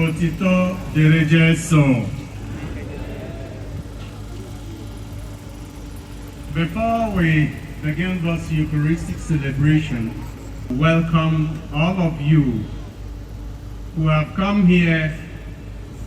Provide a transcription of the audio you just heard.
Kotito Derejeso. Before we begin this Eucharistic celebration, welcome all of you who have come here